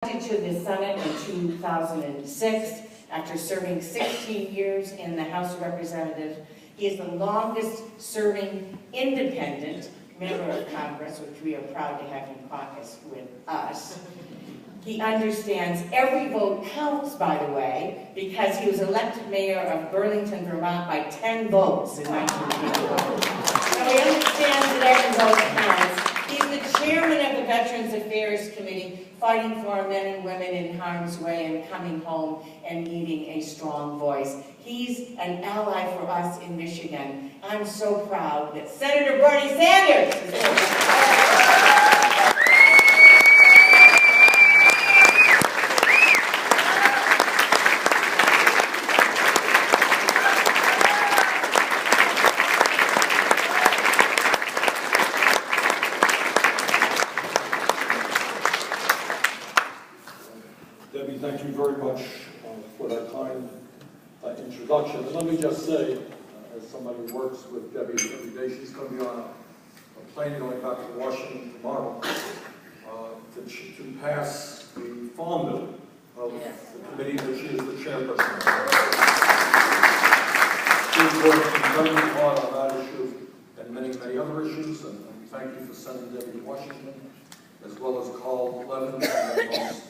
To the Senate in 2006 after serving 16 years in the House of Representatives. He is the longest serving independent member of Congress, which we are proud to have in caucus with us. He understands every vote counts, by the way, because he was elected mayor of Burlington, Vermont by 10 votes in 1981. So he understands that every vote counts. He's the chairman of the Veterans Affairs Committee, fighting for our men and women in harm's way and coming home and needing a strong voice. He's an ally for us in Michigan. I'm so proud that Senator Bernie Sanders is here. Thank you very much for that kind introduction. And let me just say, as somebody who works with Debbie every day, she's going to be on a plane going back to Washington tomorrow to pass the farm bill of the committee that she is the chairperson of. She's working very hard on that issue and many, many other issues, and thank you for sending Debbie to Washington, as well as Carl Levin, one of the most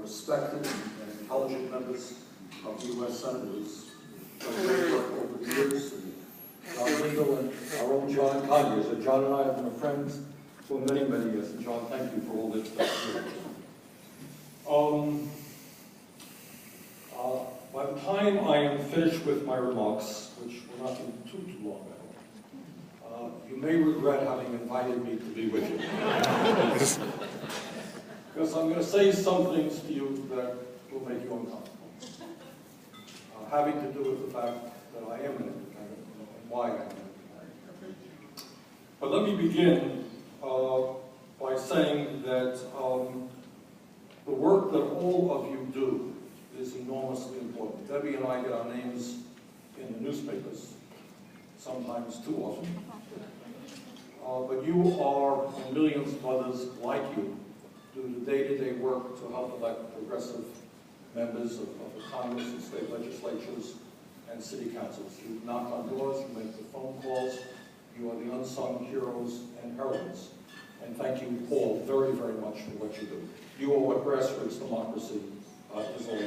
respected and intelligent members of the U.S. Senate, who's done great work over the years. John Lingle and our own John Conyers. And John and I have been friends for many, many years. And John, thank you for all this stuff. By the time I am finished with my remarks, which will not be too long, I hope, you may regret having invited me to be with you. Because I'm going to say some things to you that will make you uncomfortable. Having to do with the fact that I am an independent and why I am an independent. But let me begin by saying that the work that all of you do is enormously important. Debbie and I get our names in the newspapers, sometimes too often. But you are, and millions of others like you, do the day-to-day work to help elect progressive members of the Congress and state legislatures and city councils. You knock on doors, you make the phone calls, you are the unsung heroes and heroines. And thank you all very, very much for what you do. You are what grassroots democracy is all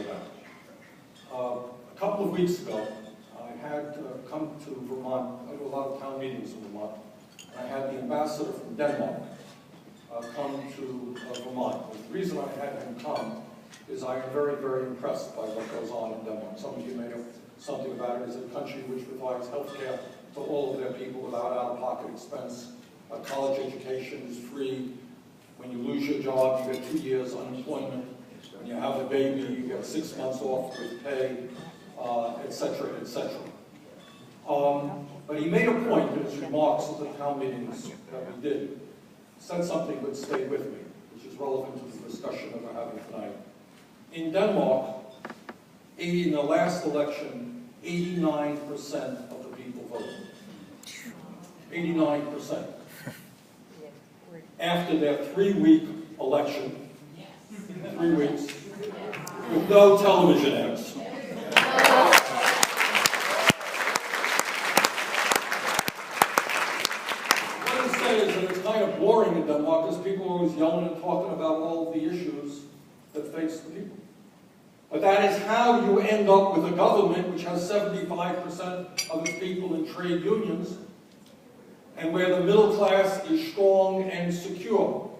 about. A couple of weeks ago, I had come to Vermont. I do a lot of town meetings in Vermont. I had the ambassador from Denmark come to Vermont. The reason I had him come is I am very, very impressed by what goes on in Denmark. Some of you may know something about it. It's a country which provides health care to all of their people without out-of-pocket expense. A college education is free. When you lose your job, you get 2 years unemployment. When you have a baby, you get 6 months off with pay, etc., etc. But he made a point in his remarks at the town meetings that we did. Said something that stayed with me, which is relevant to the discussion that we're having tonight. In Denmark, in the last election, 89% of the people voted. 89%. After their 3-week election, 3 weeks, with no television ads. Boring in Denmark because people are always yelling and talking about all the issues that face the people. But that is how you end up with a government which has 75% of its people in trade unions and where the middle class is strong and secure.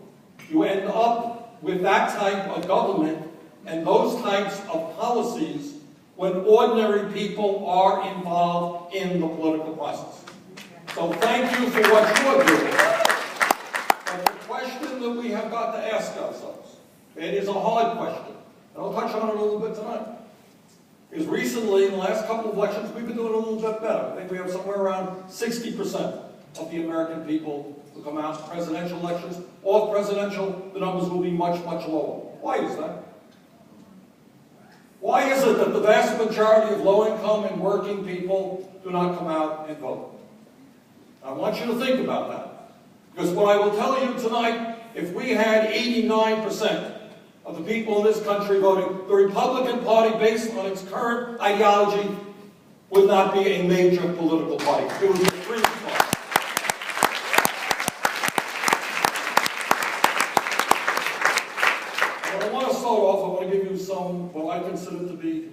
You end up with that type of government and those types of policies when ordinary people are involved in the political process. So thank you for what you are doing. That we have got to ask ourselves. It is a hard question, and I'll touch on it a little bit tonight. Because recently, in the last couple of elections, we've been doing a little bit better. I think we have somewhere around 60% of the American people who come out to presidential elections. Off presidential, the numbers will be much, much lower. Why is that? Why is it that the vast majority of low-income and working people do not come out and vote? I want you to think about that. Because what I will tell you tonight, if we had 89% of the people in this country voting the Republican Party based on its current ideology would not be a major political party. It would be a fringe party. But I want to start off, I want to give you some, what I consider to be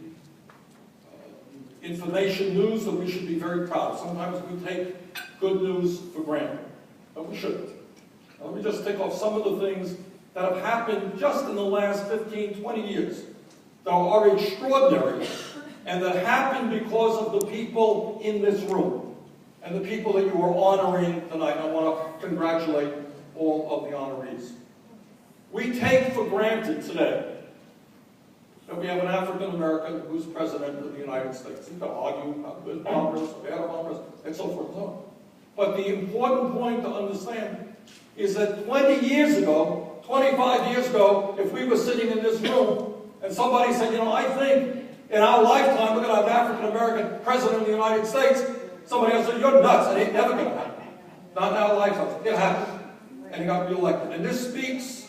information news that we should be very proud of. Sometimes we take good news for granted, but we shouldn't. Now, let me just tick off some of the things that have happened just in the last 15, 20 years that are extraordinary and that happened because of the people in this room and the people that you are honoring tonight. I want to congratulate all of the honorees. We take for granted today that we have an African American who's president of the United States. You can argue how good Obama is, bad Obama is, and so forth and so on. But the important point to understand is that 20 years ago, 25 years ago, if we were sitting in this room and somebody said, you know, I think in our lifetime we're going to have an African American president of the United States, somebody else said, you're nuts, it ain't never going to happen. Not in our lifetime. It happened. And he got reelected. And this speaks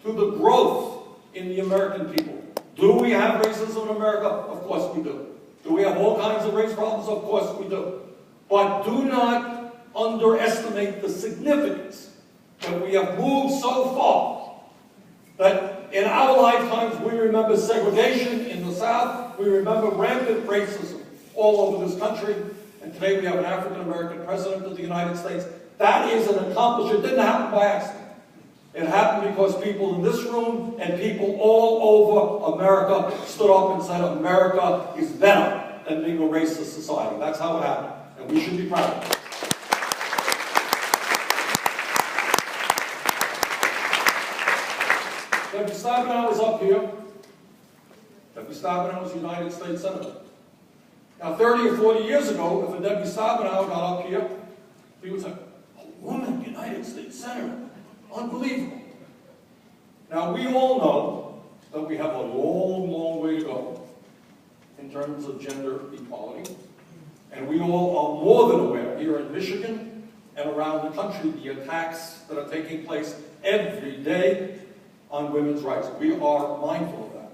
to the growth in the American people. Do we have racism in America? Of course we do. Do we have all kinds of race problems? Of course we do. But do not underestimate the significance that we have moved so far that in our lifetimes we remember segregation in the South, we remember rampant racism all over this country, and today we have an African American president of the United States. That is an accomplishment. It didn't happen by accident. It happened because people in this room and people all over America stood up and said America is better than being a racist society. That's how it happened, and we should be proud of it. Debbie Stabenow was up here. Debbie Stabenow was United States Senator. Now, 30 or 40 years ago, if a Debbie Stabenow got up here, he would say, a woman United States Senator. Unbelievable. Now, we all know that we have a long, long way to go in terms of gender equality. And we all are more than aware here in Michigan and around the country the attacks that are taking place every day on women's rights. We are mindful of that.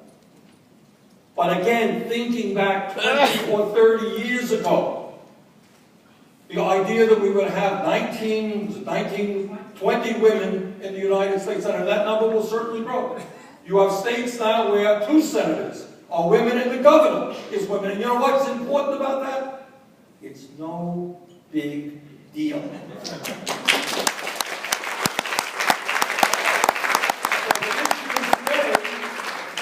But again, thinking back 20 or 30 years ago, the idea that we would have 20 women in the United States Senate, that number will certainly grow. You have states now where 2 senators are women and the governor is women. And you know what's important about that? It's no big deal.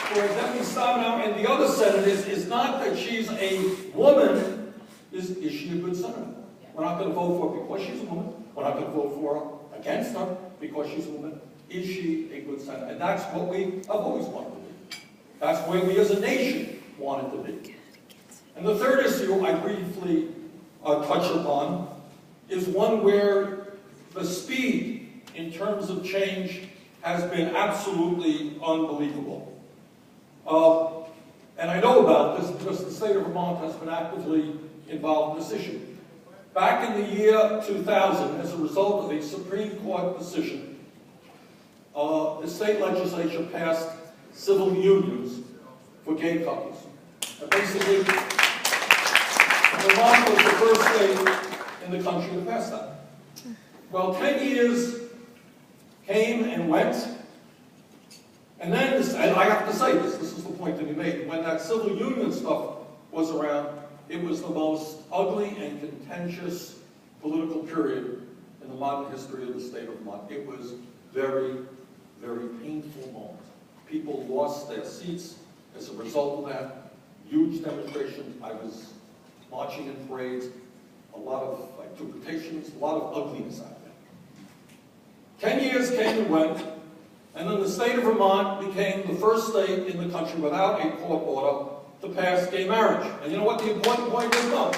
For Debbie Stabenow and the other senators is not that she's a woman, is she a good senator? We're not going to vote for her because she's a woman. We're not going to vote for her against her because she's a woman. Is she a good senator? And that's what we have always wanted to be. That's where we as a nation wanted to be. And the third issue I briefly touch upon is one where the speed in terms of change has been absolutely unbelievable. And I know about this because the state of Vermont has been actively involved in this issue. Back in the year 2000, as a result of a Supreme Court decision, the state legislature passed civil unions for gay couples. And basically, Vermont was the first state in the country to pass that. Well, 10 years came and went. And then, and I have to say this is the point that he made, when that civil union stuff was around, it was the most ugly and contentious political period in the modern history of the state of Vermont. It was very, very painful moment. People lost their seats as a result of that. Huge demonstrations. I was marching in parades. A lot of interpretations, a lot of ugliness out there. 10 years came and went. And then the state of Vermont became the first state in the country without a court order to pass gay marriage. And you know what the important point is? No,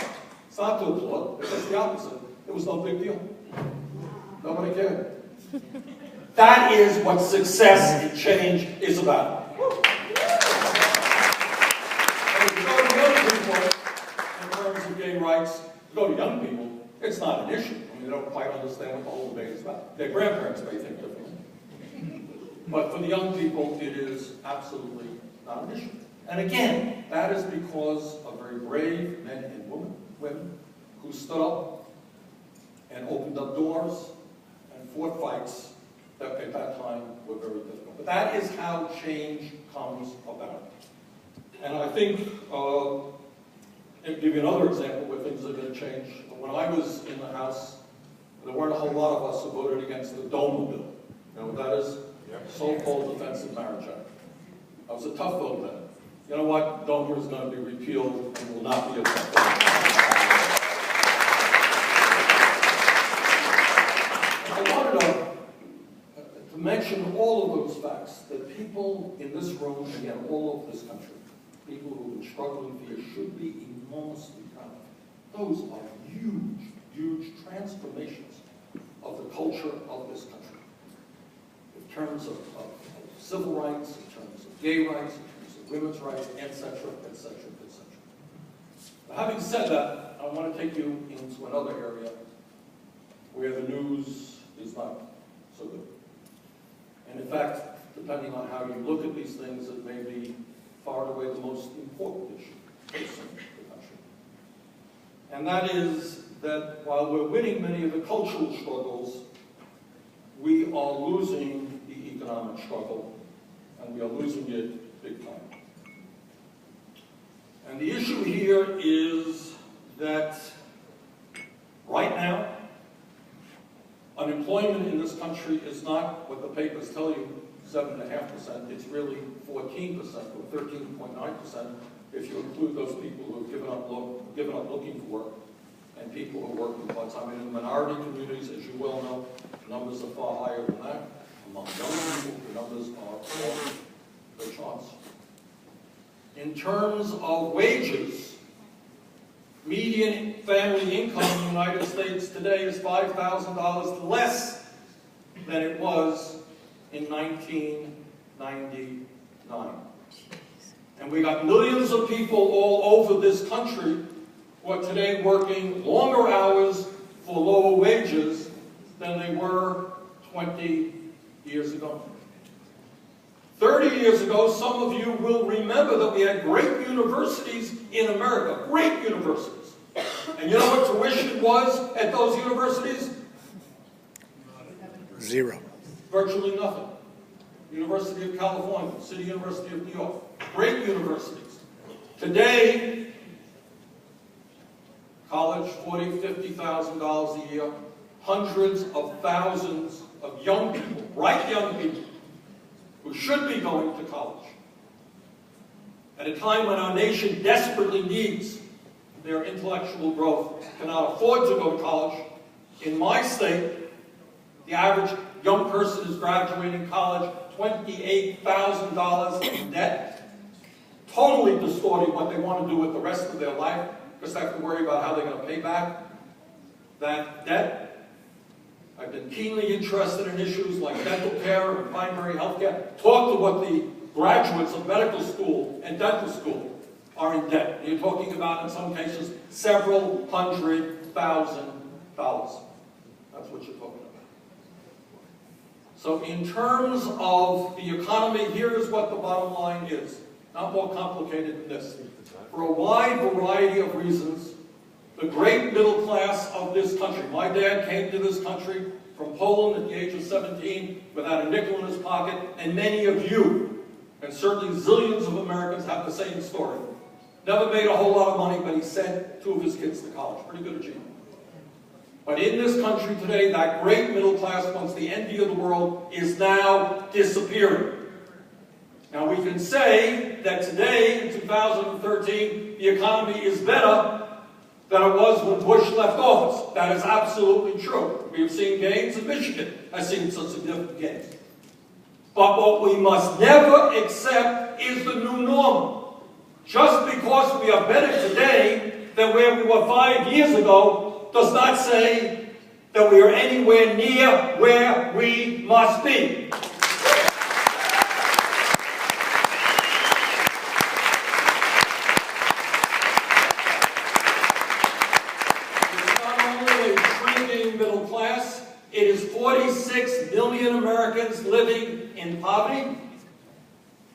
it's not to applaud. It's just the opposite. It was no big deal. Nobody cared. That is what success and change is about. And if you go to young people, in terms of gay rights, you go to young people, it's not an issue. I mean, they don't quite understand what the whole debate is about. Their grandparents may think differently. But for the young people, it is absolutely not an issue. And again, that is because of very brave men and women who stood up and opened up doors and fought fights that at that time were very difficult. But that is how change comes about. And I think, I'll give you another example where things are going to change. When I was in the House, there weren't a whole lot of us who voted against the DOMA bill. You know what that is? So-called Defense of Marriage Act. That was a tough vote then. You know what? DOMA is going to be repealed and will not be a tough vote. I wanted to mention all of those facts that people in this room and yet all over this country, people who have been struggling for years, should be enormously proud of. Those are huge, huge transformations of the culture of this country. In terms of civil rights, in terms of gay rights, in terms of women's rights, etc., etc., etc. Now, having said that, I want to take you into another area where the news is not so good. And in fact, depending on how you look at these things, it may be far and away the most important issue facing the country. And that is that while we're winning many of the cultural struggles, we are losing the economic struggle, and we are losing it big time. And the issue here is that right now, unemployment in this country is not what the papers tell you, 7.5%. It's really 14% or 13.9% if you include those people who have given up looking for work and people who are working part-time. In minority communities, as you well know, the numbers are far higher than that. Among young people, the numbers are off the charts. In terms of wages, median family income in the United States today is $5,000 less than it was in 1999. And we got millions of people all over this country who are today working longer hours for lower wages than they were 20 years ago. 30 years ago, some of you will remember that we had great universities in America, great universities. And you know what tuition was at those universities? Zero. Virtually nothing. University of California, City University of New York, great universities. Today, college, $40,000, $50,000 a year, hundreds of thousands of young people, bright young people, who should be going to college. At a time when our nation desperately needs their intellectual growth, cannot afford to go to college. In my state, the average young person is graduating college $28,000 in debt, totally distorting what they want to do with the rest of their life, because they have to worry about how they're going to pay back that debt. I've been keenly interested in issues like dental care and primary health care. Talk to what the graduates of medical school and dental school are in debt. You're talking about, in some cases, several $100,000. That's what you're talking about. So in terms of the economy, here is what the bottom line is. Not more complicated than this. For a wide variety of reasons, the great middle class of this country, my dad came to this country from Poland at the age of 17 without a nickel in his pocket, and many of you, and certainly zillions of Americans, have the same story. Never made a whole lot of money, but he sent 2 of his kids to college. Pretty good achievement. But in this country today, that great middle class, once the envy of the world, is now disappearing. Now we can say that today, in 2013, the economy is better than it was when Bush left office. That is absolutely true. We have seen gains, and Michigan has seen some significant gains. But what we must never accept is the new normal. Just because we are better today than where we were 5 years ago does not say that we are anywhere near where we must be. It is 46 million Americans living in in poverty.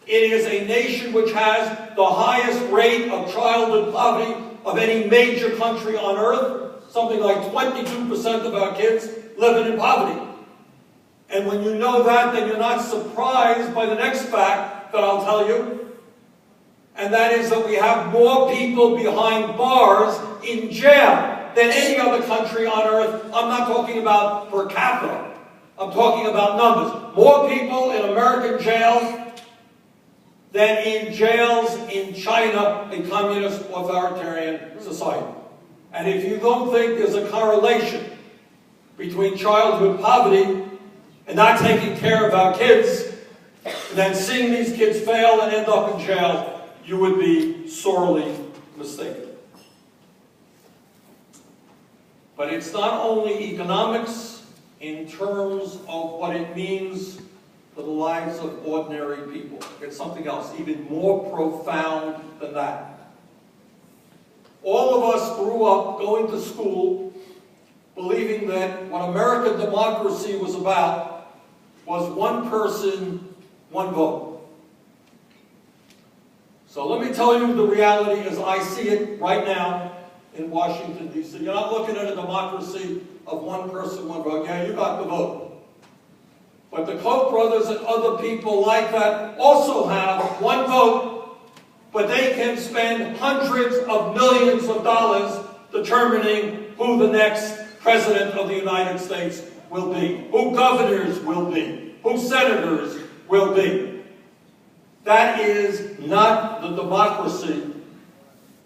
It is a nation which has the highest rate of childhood poverty of any major country on earth. Something like 22% of our kids living in poverty. And when you know that, then you're not surprised by the next fact that I'll tell you. And that is that we have more people behind bars in jail than any other country on earth. I'm not talking about per capita. I'm talking about numbers. More people in American jails than in jails in China, a communist authoritarian society. And if you don't think there's a correlation between childhood poverty and not taking care of our kids, and then seeing these kids fail and end up in jail, you would be sorely mistaken. But it's not only economics in terms of what it means for the lives of ordinary people. It's something else, even more profound than that. All of us grew up going to school believing that what American democracy was about was one person, one vote. So let me tell you the reality as I see it right now in Washington, D.C. You're not looking at a democracy of one person, one vote. Yeah, you got the vote. But the Koch brothers and other people like that also have one vote, but they can spend hundreds of millions of dollars determining who the next president of the United States will be, who governors will be, who senators will be. That is not the democracy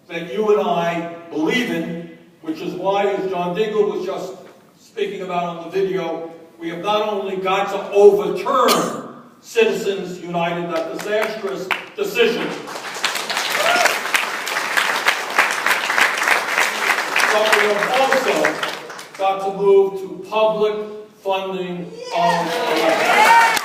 that you and I believe in, which is why, as John Dingell was just speaking about on the video, we have not only got to overturn Citizens United, that disastrous decision, but we have also got to move to public funding of elections.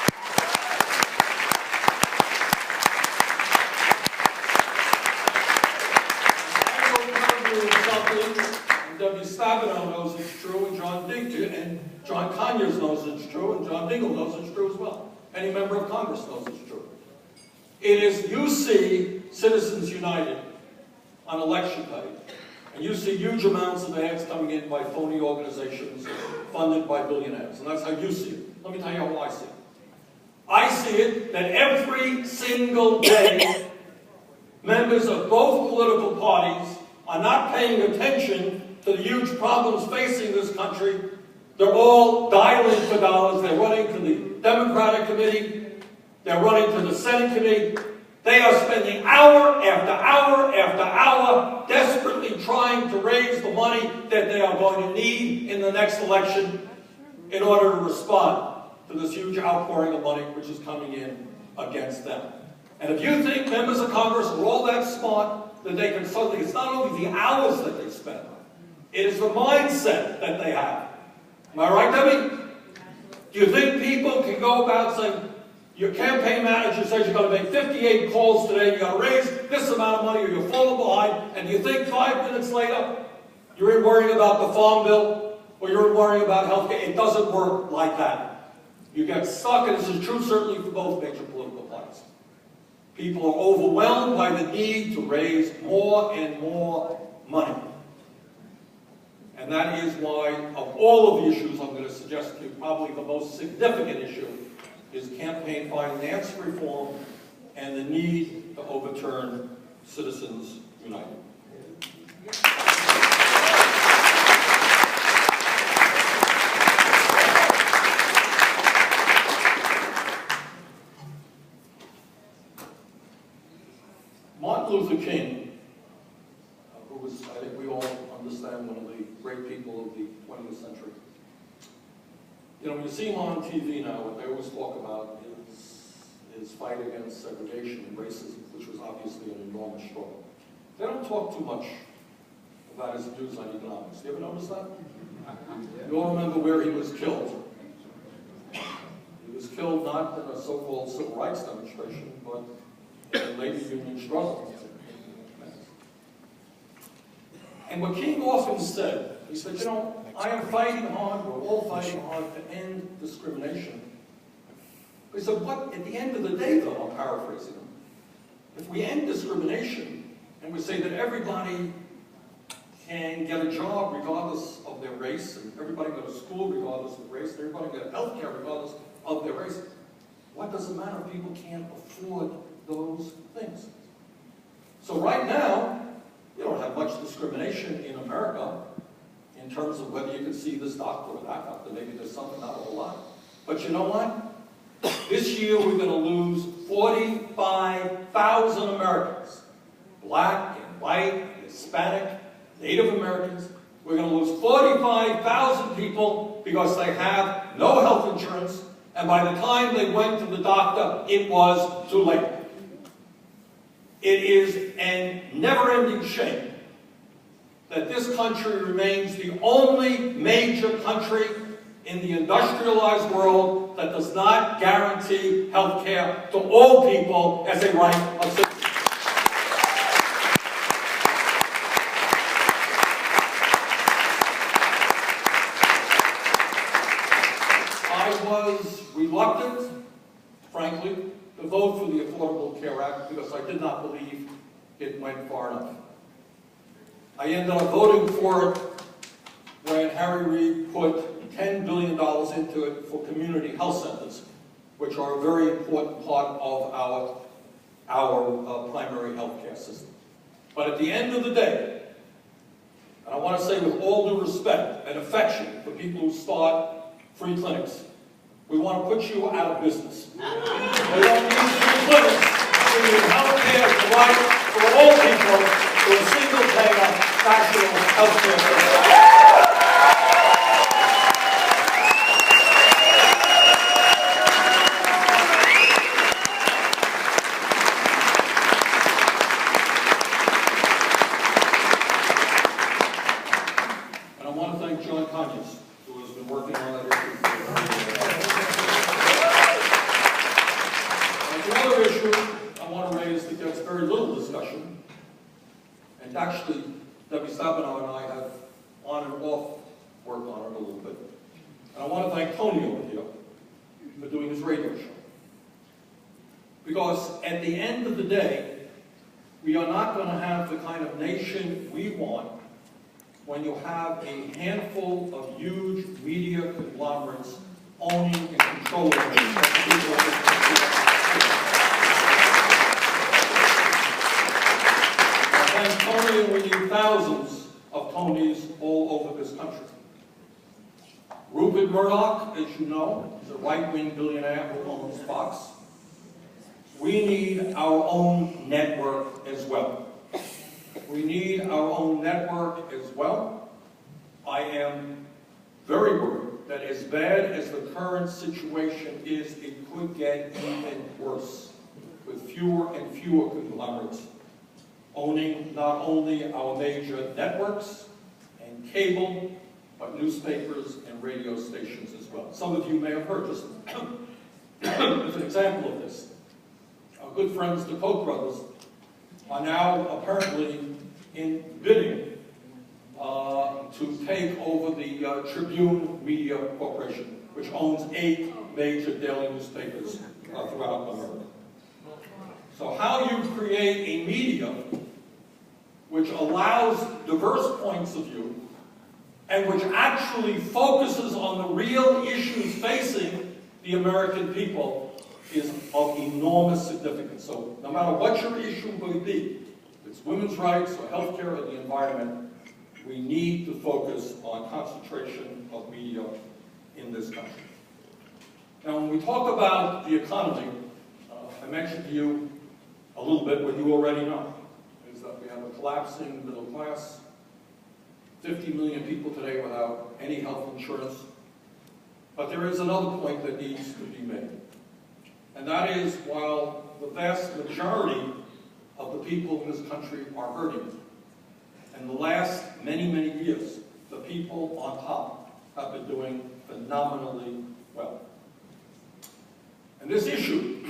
Stabenow knows it's true, and John Conyers knows it's true, and John Dingell knows it's true as well. Any member of Congress knows it's true. It is, you see Citizens United on election day, and you see huge amounts of ads coming in by phony organizations funded by billionaires, and that's how you see it. Let me tell you how I see it. I see it that every single day, members of both political parties are not paying attention to the huge problems facing this country. They're all dialing for dollars. They're running to the Democratic Committee. They're running to the Senate Committee. They are spending hour after hour after hour desperately trying to raise the money that they are going to need in the next election in order to respond to this huge outpouring of money which is coming in against them. And if you think members of Congress are all that smart that they can suddenly, it's not only the hours that they spend, it is the mindset that they have. Am I right, Debbie? Do you think people can go about saying, your campaign manager says you're going to make 58 calls today, you're going to raise this amount of money, or you're falling behind, and do you think 5 minutes later you're worrying about the farm bill, or you're worrying about health care? It doesn't work like that. You get stuck, and this is true certainly for both major political parties. People are overwhelmed by the need to raise more and more money. And that is why, of all of the issues I'm going to suggest to you, probably the most significant issue is campaign finance reform and the need to overturn Citizens United. Martin Luther King, who was, I think we all understand, one of the great people of the 20th century. You know, when you see him on TV now, what they always talk about is his fight against segregation and racism, which was obviously an enormous struggle. They don't talk too much about his views on economics. You ever notice that? You all remember where he was killed. He was killed not in a so-called civil rights demonstration, but in a labor union struggle. And what King often said, he said, you know, I am fighting hard, we're all fighting hard to end discrimination. We said, what, at the end of the day, though, I'm paraphrasing them, if we end discrimination and we say that everybody can get a job regardless of their race, and everybody go to school regardless of race, and everybody get health care regardless of their race, what does it matter if people can't afford those things? So right now, you don't have much discrimination in America in terms of whether you can see this doctor or that doctor. Maybe there's something, not a whole lot. But you know what? This year we're going to lose 45,000 Americans, black and white, Hispanic, Native Americans. We're going to lose 45,000 people because they have no health insurance, and by the time they went to the doctor, it was too late. It is a never-ending shame that this country remains the only major country in the industrialized world that does not guarantee health care to all people as a right of citizenship. I was reluctant, frankly, to vote for the Affordable Care Act because I did not believe it went far enough. I ended up voting for it when Harry Reid put $10 billion into it for community health centers, which are a very important part of our primary health care system. But at the end of the day, and I want to say with all due respect and affection for people who start free clinics, we want to put you out of business. We don't need free clinics. We need health care provided for all people through a single-payer national health care system. Actually, Debbie Stabenow and I have on and off worked on it a little bit. And I want to thank Tony over here for doing this radio show. Because at the end of the day, we are not going to have the kind of nation we want when you have a handful of huge media conglomerates owning and controlling the And Tony, and we need thousands of Tonys all over this country. Rupert Murdoch, as you know, is a right-wing billionaire who owns Fox. We need our own network as well. We need our own network as well. I am very worried that as bad as the current situation is, it could get even worse with fewer and fewer conglomerates owning not only our major networks and cable, but newspapers and radio stations as well. Some of you may have heard, just as an example of this. Our good friends, the Koch brothers, are now apparently in bidding to take over the Tribune Media Corporation, which owns 8 major daily newspapers throughout America. So how you create a media which allows diverse points of view and which actually focuses on the real issues facing the American people is of enormous significance. So no matter what your issue may be, if it's women's rights or healthcare or the environment, we need to focus on concentration of media in this country. Now, when we talk about the economy, I mentioned to you a little bit what you already know, is that we have a collapsing middle class, 50 million people today without any health insurance. But there is another point that needs to be made. And that is, while the vast majority of the people in this country are hurting, in the last many, many years, the people on top have been doing phenomenally well. And this issue,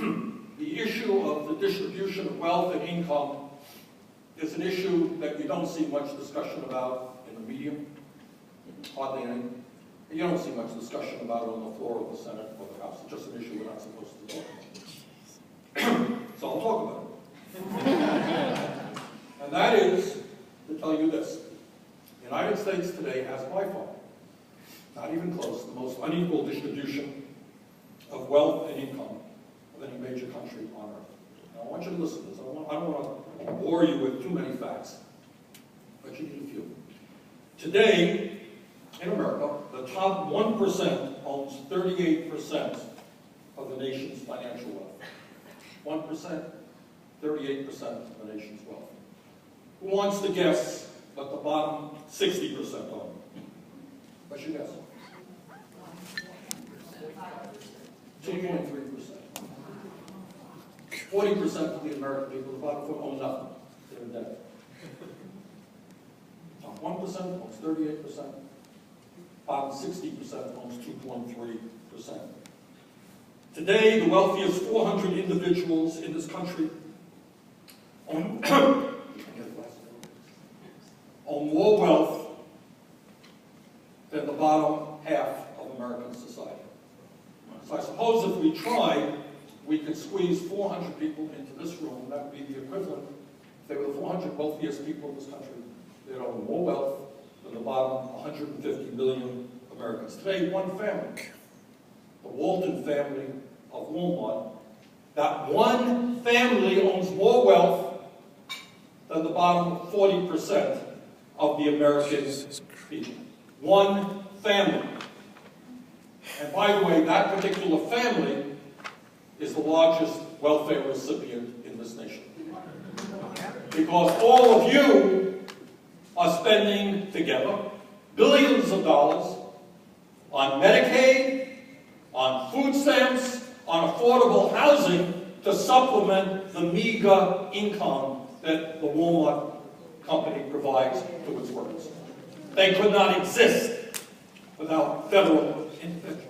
the issue of the distribution of wealth and income, is an issue that you don't see much discussion about in the media, hardly any. You don't see much discussion about it on the floor of the Senate or the House. It's just an issue we're not supposed to talk about. So I'll talk about it. And that is to tell you this. The United States today has by far, not even close, the most unequal distribution of wealth and income of any major country on earth. Now, I want you to listen to this. I don't want to bore you with too many facts, but you need a few. Today, in America, the top 1% owns 38% of the nation's financial wealth. 1%, 38% of the nation's wealth. Who wants to guess what the bottom 60% own? What's your guess? 2.3%. 40% of the American people, the bottom 4 own nothing. They're in debt. Top 1% owns 38%. Bottom 60% owns 2.3%. Today, the wealthiest 400 individuals in this country own more wealth than the bottom half of American society. So I suppose if we tried, we could squeeze 400 people into this room, and that would be the equivalent. If they were the 400 wealthiest people in this country, they'd own more wealth than the bottom 150 million Americans. Today, one family, the Walton family of Walmart, that one family owns more wealth than the bottom 40% of the American people. One family. And by the way, that particular family is the largest welfare recipient in this nation. Because all of you are spending together billions of dollars on Medicaid, on food stamps, on affordable housing to supplement the meager income that the Walmart company provides to its workers. They could not exist without federal intervention.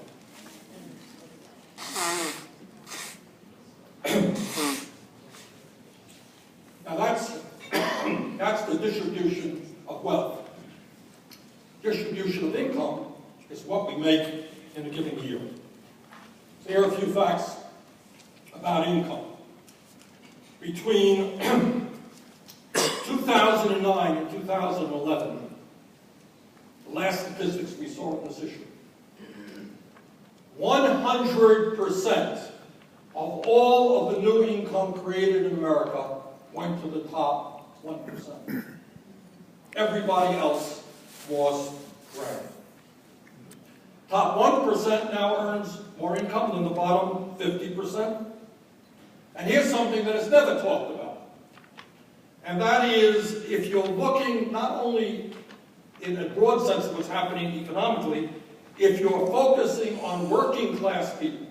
Now that's the distribution of wealth. Distribution of income is what we make in a given year. So here are a few facts about income. Between 2009 and 2011, the last statistics we saw on this issue, 100% of all of the new income created in America went to the top 1%. Everybody else was grabbed. Top 1% now earns more income than the bottom 50%. And here's something that is never talked about. And that is, if you're looking not only in a broad sense of what's happening economically, if you're focusing on working class people,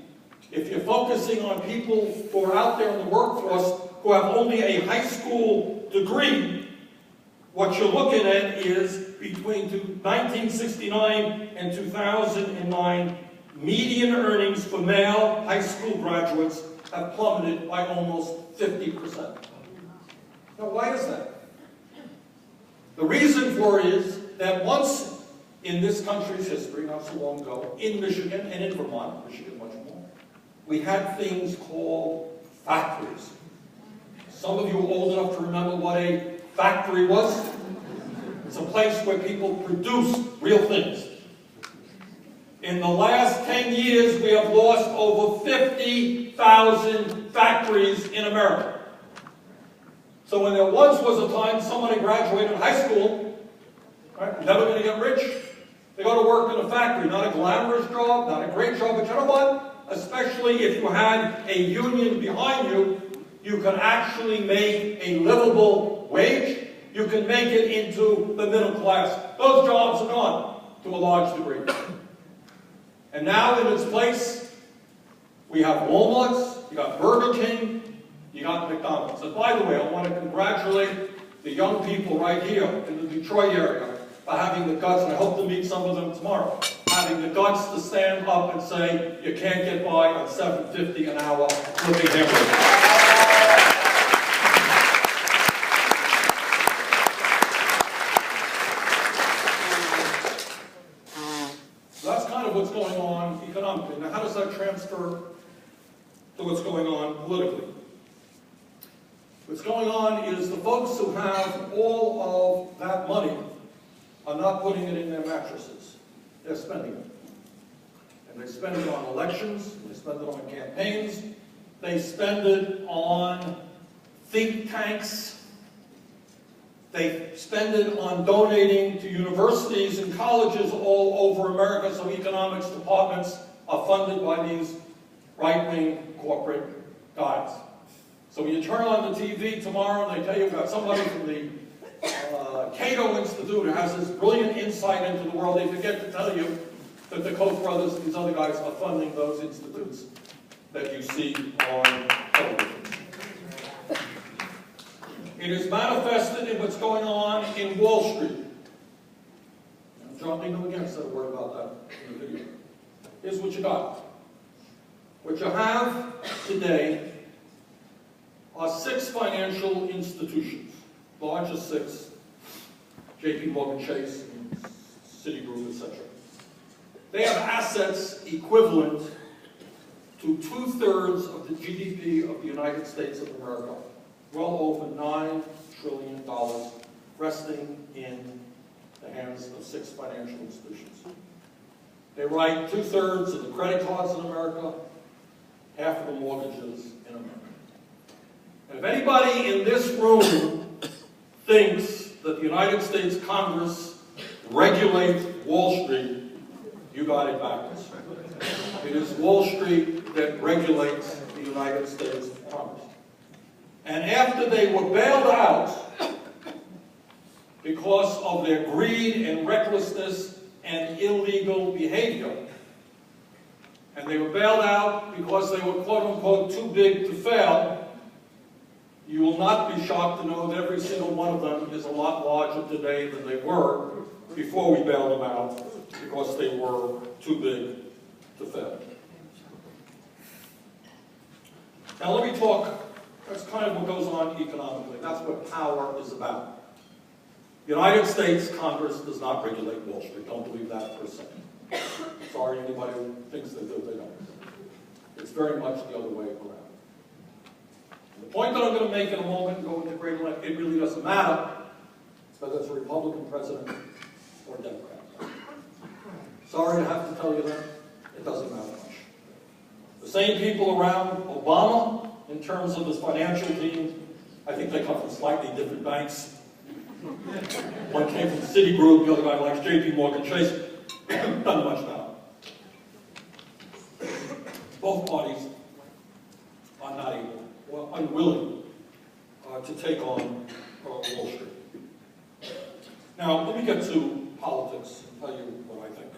if you're focusing on people who are out there in the workforce who have only a high school degree, what you're looking at is between 1969 and 2009, median earnings for male high school graduates have plummeted by almost 50%. Now, why is that? The reason for it is that once in this country's history, not so long ago, in Michigan and in Vermont, Michigan much more, we had things called factories. Some of you are old enough to remember what a factory was. It's a place where people produce real things. In the last 10 years, we have lost over 50,000 factories in America. So when there once was a time somebody graduated high school, right, never going to get rich, they go to work in a factory. Not a glamorous job, not a great job, but you know what? Especially if you had a union behind you, you could actually make a livable wage. You can make it into the middle class. Those jobs are gone to a large degree. And now in its place, we have Walmarts, you got Burger King, you got McDonald's. And by the way, I want to congratulate the young people right here in the Detroit area for having the guts, and I hope to meet some of them tomorrow, having the guts to stand up and say, you can't get by on $7.50 an hour flipping hamburgers. that transfer to what's going on politically? What's going on is the folks who have all of that money are not putting it in their mattresses. They're spending it. And they spend it on elections, they spend it on campaigns, they spend it on think tanks, they spend it on donating to universities and colleges all over America, so economics departments are funded by these right-wing corporate guys. So when you turn on the TV tomorrow and they tell you about somebody from the Keynote Institute who has this brilliant insight into the world, they forget to tell you that the Koch brothers and these other guys are funding those institutes that you see on television. It is manifested in what's going on in Wall Street. John Bingham again said a word about that in the video. Here's what you got. What you have today are 6 financial institutions, largest 6, JP Morgan Chase, Citigroup, etc. They have assets equivalent to 2/3 of the GDP of the United States of America, well over $9 trillion resting in the hands of 6 financial institutions. They write 2/3 of the credit cards in America, half of the mortgages in America. And if anybody in this room thinks that the United States Congress regulates Wall Street, you got it backwards. It is Wall Street that regulates the United States Congress. And after they were bailed out because of their greed and recklessness and illegal behavior, and they were bailed out because they were quote-unquote too big to fail, you will not be shocked to know that every single one of them is a lot larger today than they were before we bailed them out because they were too big to fail. Now let me talk, that's kind of what goes on economically. That's what power is about. The United States Congress does not regulate Wall Street. Don't believe that for a second. Sorry, anybody who thinks they do, they don't. It's very much the other way around. The point that I'm going to make in a moment, go into great length, it really doesn't matter whether it's a Republican president or a Democrat. Sorry to have to tell you that, it doesn't matter much. The same people around Obama, in terms of his financial team, I think they come from slightly different banks. One came from Citigroup, the other guy likes JP Morgan Chase. Doesn't much matter. Both parties are not able, or unwilling, to take on Wall Street. Now, let me get to politics and tell you what I think.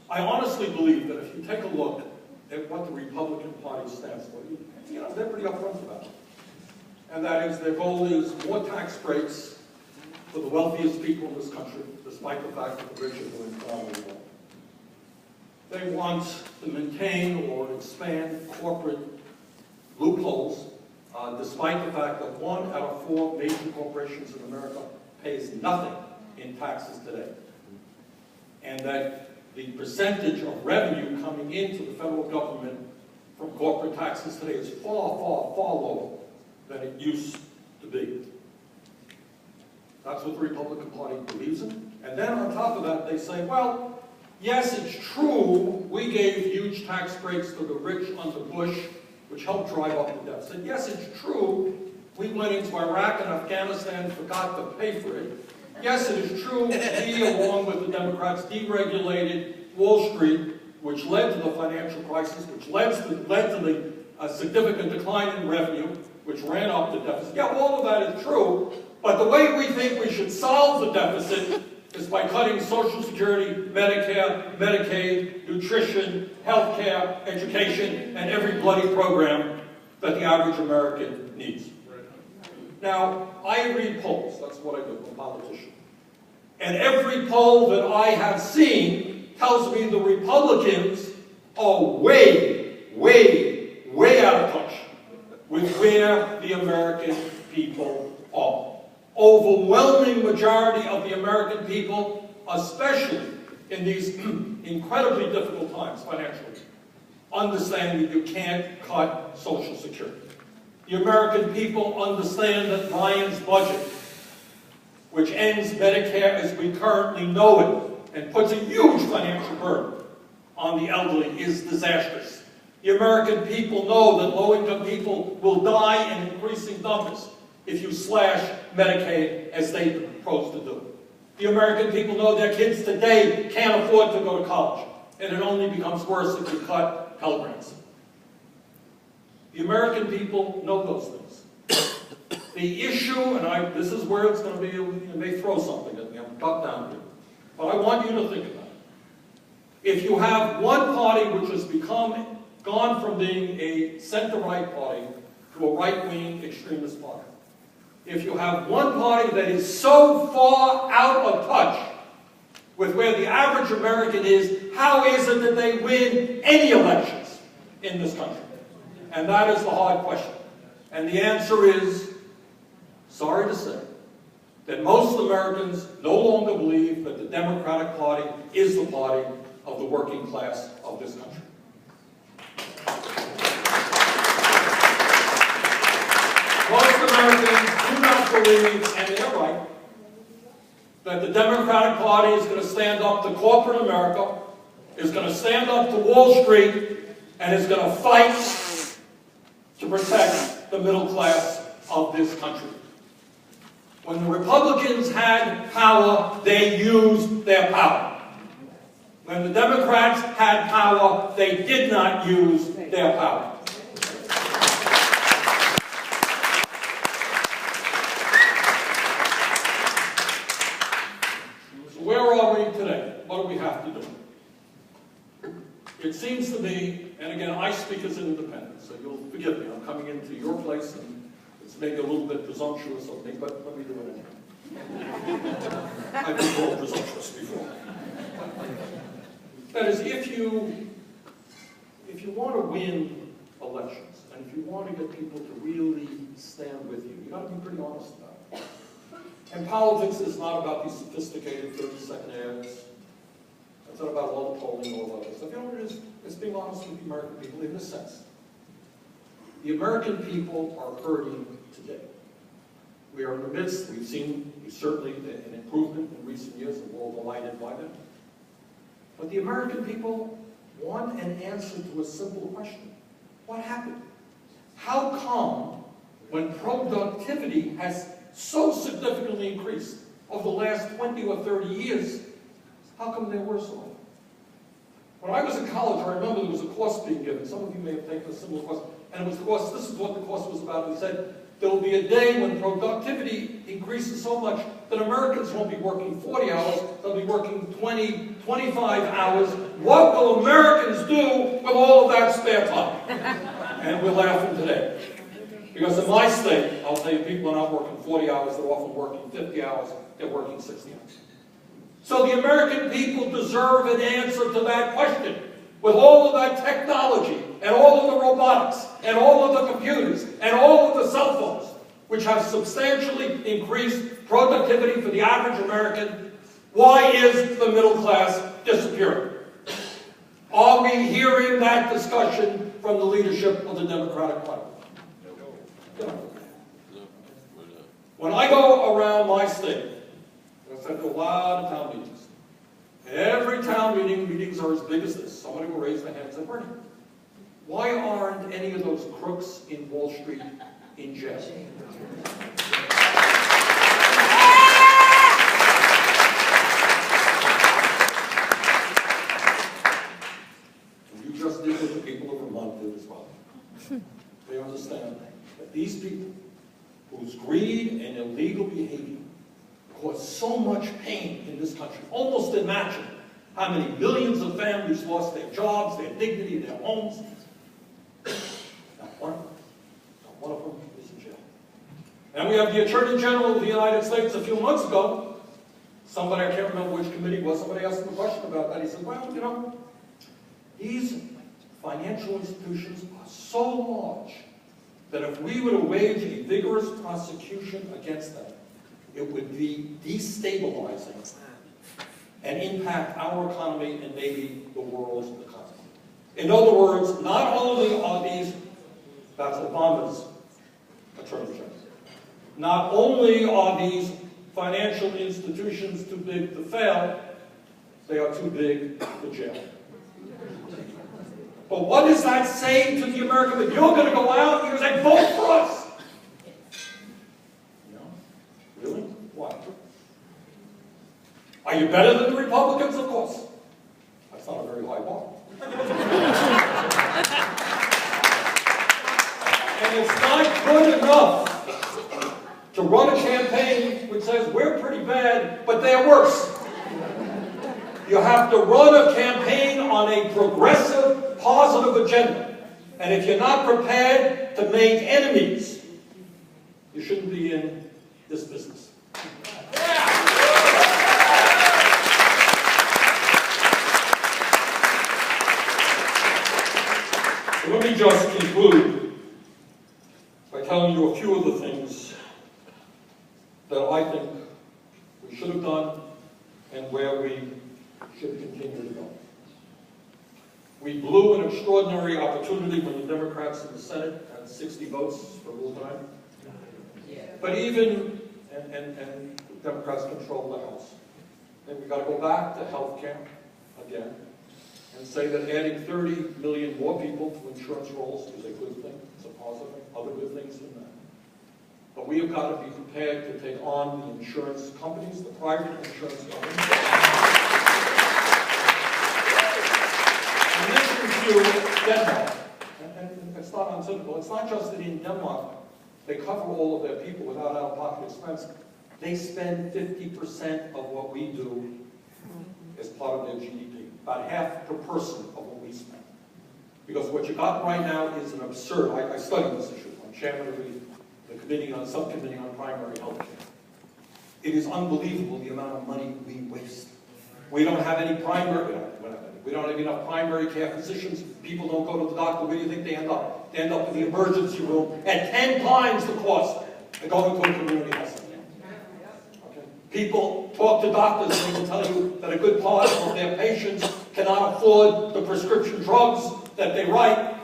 I honestly believe that if you take a look at what the Republican Party stands for, you know, they're pretty upfront about it. And that is, their goal is more tax breaks for the wealthiest people in this country, despite the fact that the rich are doing phenomenally well. They want to maintain or expand corporate loopholes, despite the fact that 1 out of 4 major corporations in America pays nothing in taxes today. And that the percentage of revenue coming into the federal government from corporate taxes today is far, far, far lower than it used to be. That's what the Republican Party believes in. And then on top of that, they say, well, yes, it's true, we gave huge tax breaks to the rich under Bush, which helped drive up the deficit. Yes, it's true, we went into Iraq and Afghanistan and forgot to pay for it. Yes, it is true, we, along with the Democrats, deregulated Wall Street, which led to the financial crisis, which led to the significant decline in revenue, which ran up the deficit. Yeah, all of that is true, but the way we think we should solve the deficit is by cutting Social Security, Medicare, Medicaid, nutrition, healthcare, education, and every bloody program that the average American needs. Now, I read polls. That's what I do. I'm a politician. And every poll that I have seen tells me the Republicans are way, way, way out of touch with where the American people are. Overwhelming majority of the American people, especially in these incredibly difficult times financially understand that you can't cut Social Security. The American people understand that Ryan's budget, which ends Medicare as we currently know it and puts a huge financial burden on the elderly, is disastrous. The American people know that low-income people will die in increasing numbers if you slash Medicaid as they propose to do. The American people know their kids today can't afford to go to college, and it only becomes worse if you cut Pell Grants. The American people know those things. The issue, and this is where it's going to be, you may throw something at me, I'm ducked down here, but I want you to think about it. If you have one party which has gone from being a center-right party to a right-wing extremist party, if you have one party that is so far out of touch with where the average American is, how is it that they win any elections in this country? And that is the hard question. And the answer is, sorry to say, that most Americans no longer believe that the Democratic Party is the party of the working class of this country. Most Americans do not believe, and they're right, that the Democratic Party is going to stand up to corporate America, is going to stand up to Wall Street, and is going to fight to protect the middle class of this country. When the Republicans had power, they used their power. When the Democrats had power, they did not use their power. So where are we today? What do we have to do? It seems to me, and again, I speak as an independent, so you'll forgive me, I'm coming into your place, and it's maybe a little bit presumptuous of me, but let me do it anyway. I've been called presumptuous before. That is, if you want to win elections, and if you want to get people to really stand with you, you've got to be pretty honest about it. And politics is not about these sophisticated 30-second ads. It's not about all the polling or all that stuff. You know what it is? It's being honest with the American people in this sense. The American people are hurting today. We are in the midst, we've seen certainly an improvement in recent years, and we're all delighted by that. But the American people want an answer to a simple question. What happened? How come, when productivity has so significantly increased over the last 20 or 30 years, how come they're worse off? When I was in college, I remember there was a course being given. Some of you may have taken a similar course. And it was the course, this is what the course was about. It said, there will be a day when productivity increases so much that Americans won't be working 40 hours, they'll be working 20, 25 hours. What will Americans do with all of that spare time? And we're laughing today. Because in my state, I'll tell you, people are not working 40 hours, they're often working 50 hours, they're working 60 hours. So the American people deserve an answer to that question. With all of that technology, and all of the robotics, and all of the computers, and all of the cell phones, which have substantially increased productivity for the average American, why is the middle class disappearing? Are we hearing that discussion from the leadership of the Democratic Party? No. When I go around my state, I've been to a lot of town meetings. Every town meetings are as big as this. Somebody will raise their hand and say, Bernie, why aren't any of those crooks in Wall Street in jail? You just did what the people of Vermont did as well. They understand that these people whose greed and illegal behavior caused so much pain in this country. Almost imagine how many millions of families lost their jobs, their dignity, their homes. Not one of them is in jail. And we have the Attorney General of the United States a few months ago. Somebody, I can't remember which committee it was, somebody asked him a question about that. He said, well, you know, these financial institutions are so large that if we were to wage a vigorous prosecution against them, it would be destabilizing and impact our economy and maybe the world's economy. In other words, not only are these, that's Obama's Attorney General, not only are these financial institutions too big to fail, they are too big to jail. But what does that say to the American people? You're going to go out and you're going to say, vote for us. No? Really? Why? Are you better than the Republicans? Of course. That's not a very high bar. And it's not good enough to run a campaign which says, we're pretty bad, but they're worse. You have to run a campaign on a progressive, positive agenda. And if you're not prepared to make enemies, you shouldn't be in this business. So let me just conclude by telling you a few of the things that I think we should have done and where we should continue to go. We blew an extraordinary opportunity when the Democrats in the Senate had 60 votes for rule time. But even, and Democrats control the House. And we've got to go back to health care again and say that adding 30 million more people to insurance rolls is a good thing. It's a positive thing. Other good things than that. But we have got to be prepared to take on the insurance companies, the private insurance companies. I mentioned to Denmark, and it's not untypical, it's not just that in Denmark they cover all of their people without out-of-pocket expense. They spend 50% of what we do as part of their GDP, about half per person of what we spend. Because what you got right now is an absurd, I studied this issue, I'm chairman of the committee on subcommittee on primary health care. It is unbelievable the amount of money we waste. We don't have any we don't have enough primary care physicians. People don't go to the doctor. Where do you think they end up? They end up in the emergency room at 10 times the cost of going to a community hospital. Okay. People talk to doctors and they will tell you that a good part of their patients cannot afford the prescription drugs that they write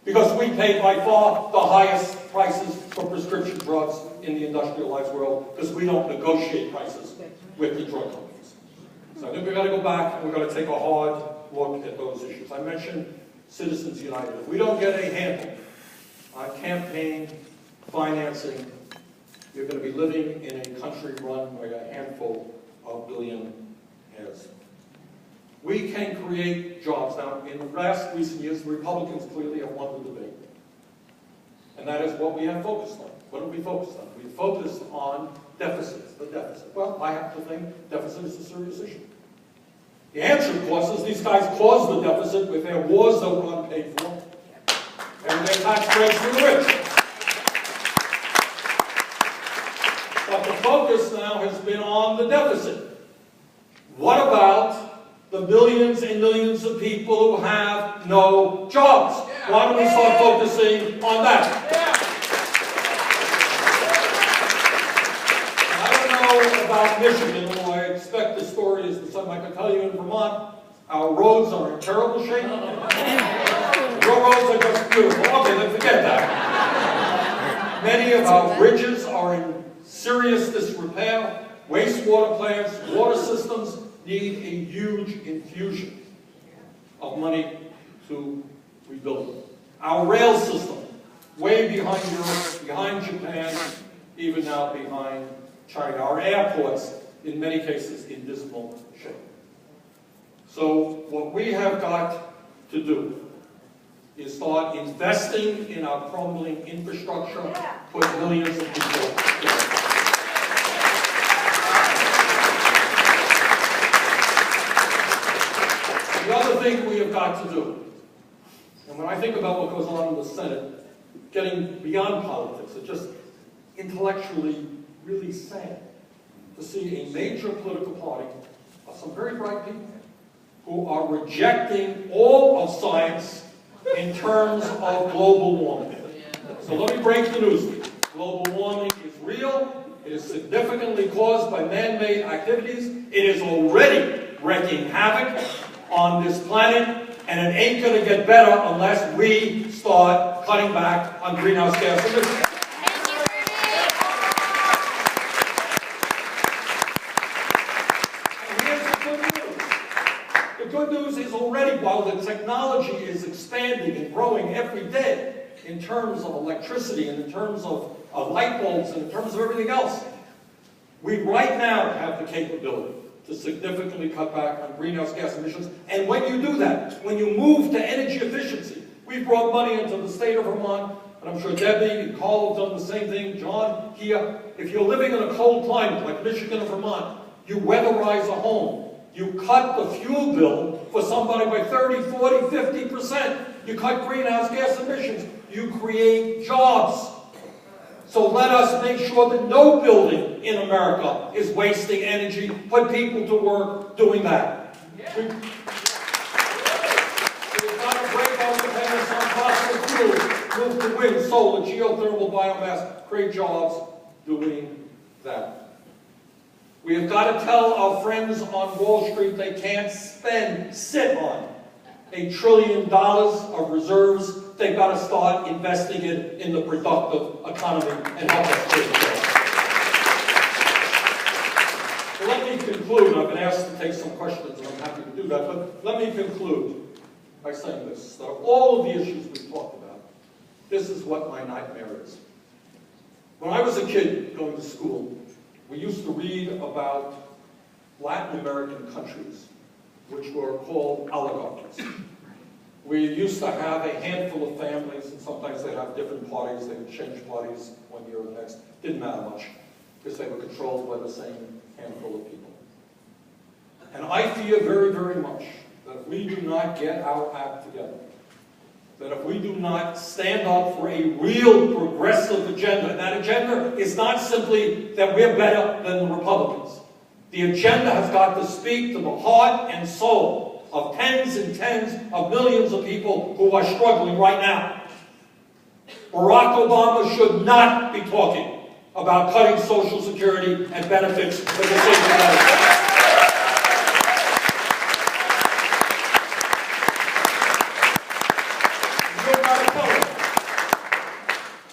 because we pay by far the highest prices for prescription drugs in the industrialized world because we don't negotiate prices with the drug companies. So I think we've got to go back and we've got to take a hard look at those issues. I mentioned Citizens United. If we don't get a handle on campaign financing, you're going to be living in a country run by a handful of billionaires. We can create jobs. Now, in the last recent years, the Republicans clearly have won the debate. And that is what we have focused on. What have we focused on? We focused on deficits, the deficit. Well, I have to think deficit is a serious issue. The answer, of course, is these guys caused the deficit with their wars that were unpaid for and their tax breaks for the rich. But the focus now has been on the deficit. What about the millions and millions of people who have no jobs? Why don't we start focusing on that? About Michigan, although I expect the story is the same. I can tell you in Vermont, our roads are in terrible shape. Your roads are just beautiful. Okay, then forget that. Many of our bridges are in serious disrepair. Wastewater plants, water systems need a huge infusion of money to rebuild them. Our rail system, way behind Europe, behind Japan, even now behind China. Our airports, in many cases, in dismal shape. So what we have got to do is start investing in our crumbling infrastructure, put millions of people together. The other thing we have got to do, and when I think about what goes on in the Senate, getting beyond politics, it's just intellectually really sad to see a major political party of some very bright people who are rejecting all of science in terms of global warming. So let me break the news. Global warming is real, It is significantly caused by man-made activities. It is already wreaking havoc on this planet, and it ain't going to get better unless we start cutting back on greenhouse gas emissions. And here's the good news. The good news is already, while the technology is expanding and growing every day in terms of electricity and in terms of light bulbs and in terms of everything else, we right now have the capability to significantly cut back on greenhouse gas emissions. And when you do that, when you move to energy efficiency, we've brought money into the state of Vermont, and I'm sure Debbie and Carl have done the same thing, John here. If you're living in a cold climate like Michigan or Vermont, you weatherize a home. You cut the fuel bill for somebody by 30, 40, 50%. You cut greenhouse gas emissions. You create jobs. So let us make sure that no building in America is wasting energy. Put people to work doing that. Yeah. We've got to break our dependence on fossil fuels, move to wind, solar, geothermal, biomass, create jobs doing that. We have got to tell our friends on Wall Street they can't sit on $1 trillion of reserves. They've got to start investing it in the productive economy and help us create jobs. So let me conclude. I've been asked to take some questions, and I'm happy to do that. But let me conclude by saying this. So all of the issues we've talked about, this is what my nightmare is. When I was a kid going to school, we used to read about Latin American countries, which were called oligarchies. We used to have a handful of families, and sometimes they'd have different parties. They would change parties one year or the next. Didn't matter much, because they were controlled by the same handful of people. And I fear very, very much that if we do not get our act together, that if we do not stand up for a real progressive agenda, and that agenda is not simply that we're better than the Republicans. The agenda has got to speak to the heart and soul of tens and tens of millions of people who are struggling right now. Barack Obama should not be talking about cutting Social Security and benefits for the sake of medicine. You've got to tell them.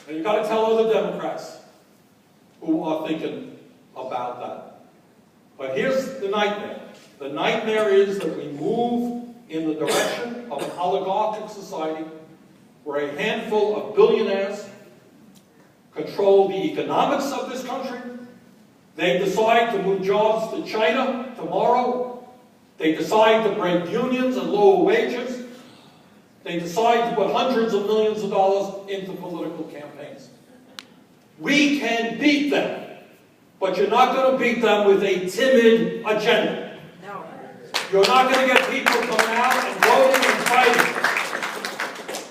And you've got to tell other Democrats who are thinking about that. But here's the nightmare. The nightmare is that we move in the direction of an oligarchic society where a handful of billionaires control the economics of this country. They decide to move jobs to China tomorrow. They decide to break unions and lower wages. They decide to put hundreds of millions of dollars into political campaigns. We can beat them, but you're not going to beat them with a timid agenda. You're not going to get people coming out and voting and fighting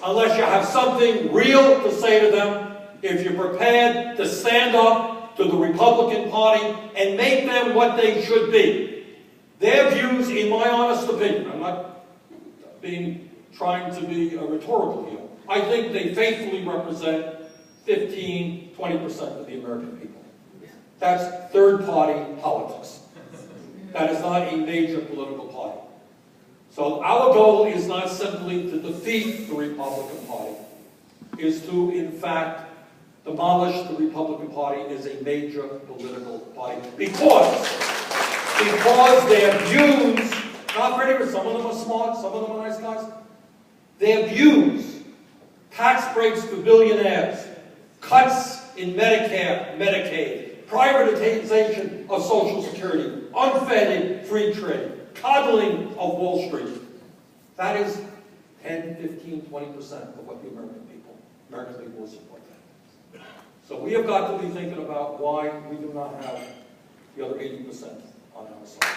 unless you have something real to say to them, if you're prepared to stand up to the Republican Party and make them what they should be. Their views, in my honest opinion, I'm not trying to be rhetorical here, I think they faithfully represent 15, 20% of the American people. That's third-party politics. That is not a major political party. So our goal is not simply to defeat the Republican Party, is to, in fact, demolish the Republican Party as a major political party. Because their views, not very good, some of them are smart, some of them are nice guys, their views, tax breaks for billionaires, cuts in Medicare, Medicaid, privatization of Social Security, unfettered free trade, coddling of Wall Street. That is 10, 15, 20% of what the American people will support that. So we have got to be thinking about why we do not have the other 80% on our side.